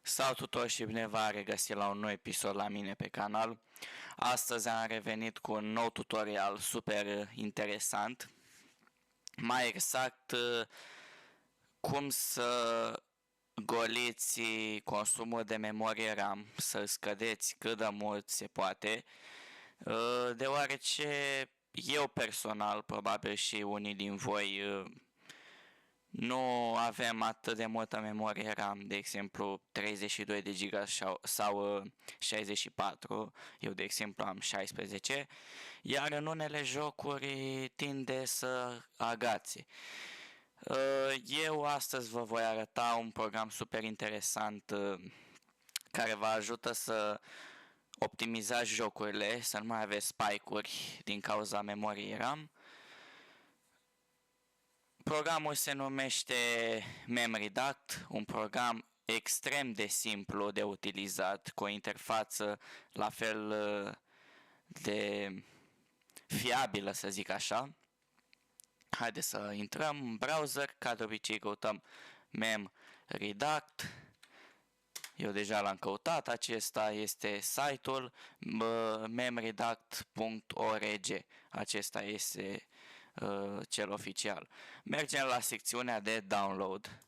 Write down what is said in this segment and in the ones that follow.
Salut tuturor și bine v-am regăsit la un nou episod la mine pe canal. Astăzi am revenit cu un nou tutorial super interesant. Mai exact, cum să goliți consumul de memorie RAM, să scădeți cât de mult se poate, deoarece eu personal, probabil și unii din voi, nu avem atât de multă memorie RAM, de exemplu 32 de GB sau 64, eu de exemplu am 16, iar în unele jocuri tinde să agațe. Eu astăzi vă voi arăta un program super interesant care vă ajută să optimizați jocurile, să nu mai aveți spike-uri din cauza memoriei RAM. Programul se numește MemRedact, un program extrem de simplu de utilizat, cu o interfață la fel de fiabilă, să zic așa. Haideți să intrăm în browser, ca de obicei căutăm MemRedact. Eu deja l-am căutat, acesta este site-ul memredact.org, acesta este cel oficial. Mergem la secțiunea de download.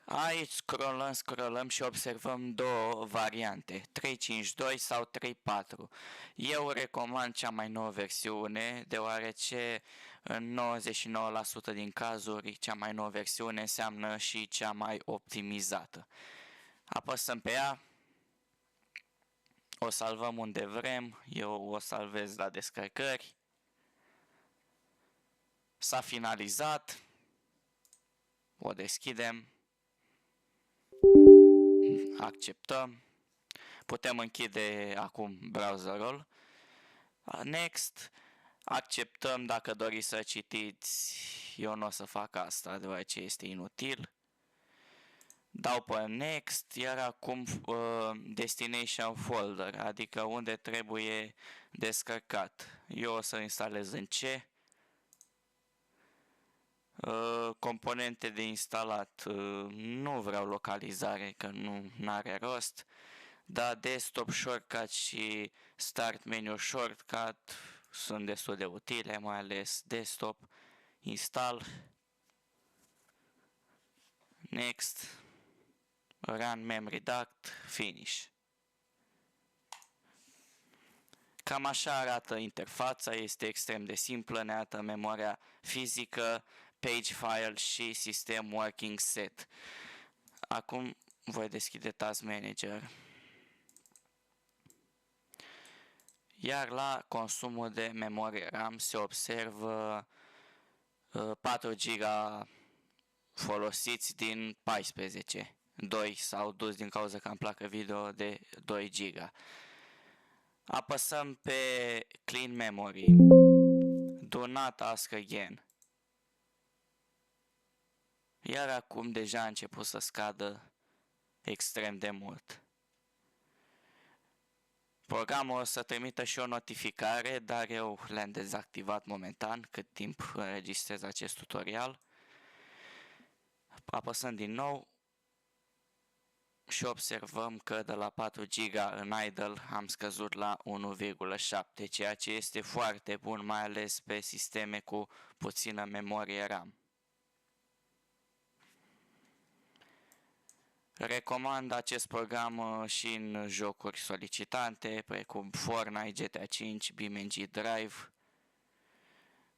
Aici scrollăm și observăm două variante, 3.5.2 sau 3.4. Eu recomand cea mai nouă versiune, deoarece în 99% din cazuri cea mai nouă versiune înseamnă și cea mai optimizată. Apăsăm pe ea, o salvăm unde vrem, eu o salvez la descărcări. S-a finalizat, o deschidem, acceptăm, putem închide acum browserul, next, acceptăm dacă doriți să citiți, eu nu o să fac asta deoarece este inutil, dau pe next, iar acum destination folder, adică unde trebuie descărcat, eu o să instalez în C. Componente de instalat, nu vreau localizare că nu are rost, dar desktop shortcut și start menu shortcut sunt destul de utile, mai ales desktop, install, next, run memredact, finish. Cam așa arată interfața, este extrem de simplă, ne arată memoria fizică, page file și system working set. Acum voi deschide Task Manager. Iar la consumul de memorie RAM se observă 4 GB folosiți din 14, 2 s-au dus din cauza că am placă video de 2 GB. Apăsăm pe Clean Memory, Do Not Ask Again. Iar acum deja a început să scadă extrem de mult. Programul o să trimită și o notificare, dar eu le-am dezactivat momentan cât timp înregistrez acest tutorial. Apăsăm din nou și observăm că de la 4 GB în idle am scăzut la 1,7, ceea ce este foarte bun, mai ales pe sisteme cu puțină memorie RAM. Recomand acest program și în jocuri solicitante, precum Fortnite, GTA 5, BeamNG Drive,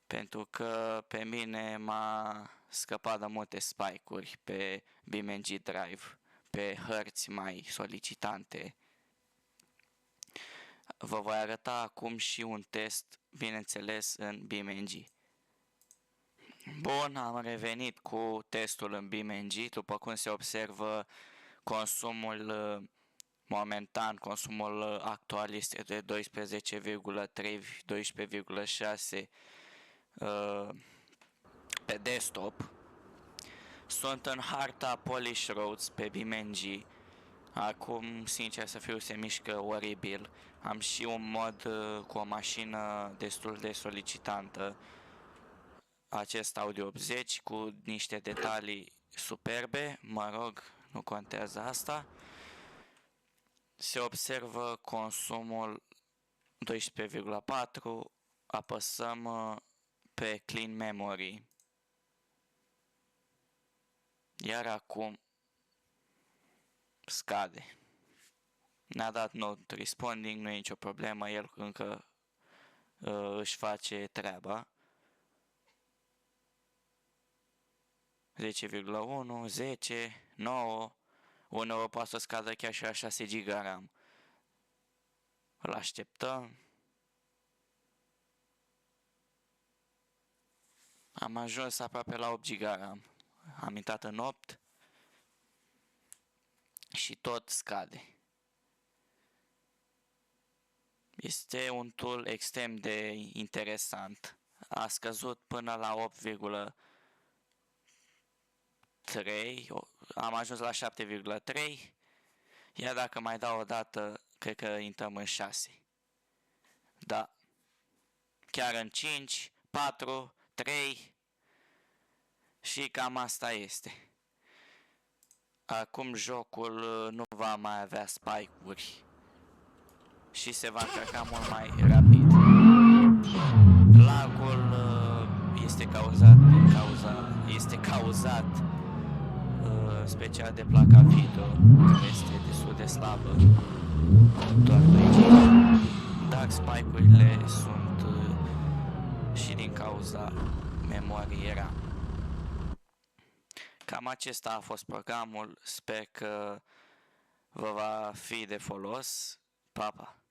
pentru că pe mine m-a scăpat de multe spike-uri pe BeamNG Drive, pe hărți mai solicitante. Vă voi arăta acum și un test, bineînțeles, în BeamNG. Bun, am revenit cu testul în BeamNG, după cum se observă consumul momentan, consumul actual este de 12,3, 12,6 pe desktop. Sunt în harta Polish Roads pe BeamNG, Acum, sincer să fiu, se mișcă oribil. Am și un mod cu o mașină destul de solicitantă. Acest Audi 80 cu niște detalii superbe, mă rog, nu contează asta. Se observă consumul 12,4, apăsăm pe Clean Memory. Iar acum scade. Ne-a dat not responding, nu e nicio problemă, el încă își face treaba. 10,1, 10, 9, uneori poate să scadă chiar și la 6 GB RAM. Îl așteptăm. Am ajuns aproape la 8 GB RAM. Am intrat în 8 și tot scade. Este un tool extrem de interesant. A scăzut până la 8,3, am ajuns la 7,3, iar dacă mai dau o dată, cred că intrăm în 6. Da. Chiar în 5, 4, 3 și cam asta este. Acum jocul nu va mai avea spike-uri și se va încărca mult mai rapid. Lagul este cauzat special de placa video, care este destul de slabă, doar 2 GB, dar spike-urile sunt și din cauza memoriei RAM. Cam acesta a fost programul, sper că vă va fi de folos. Pa, pa!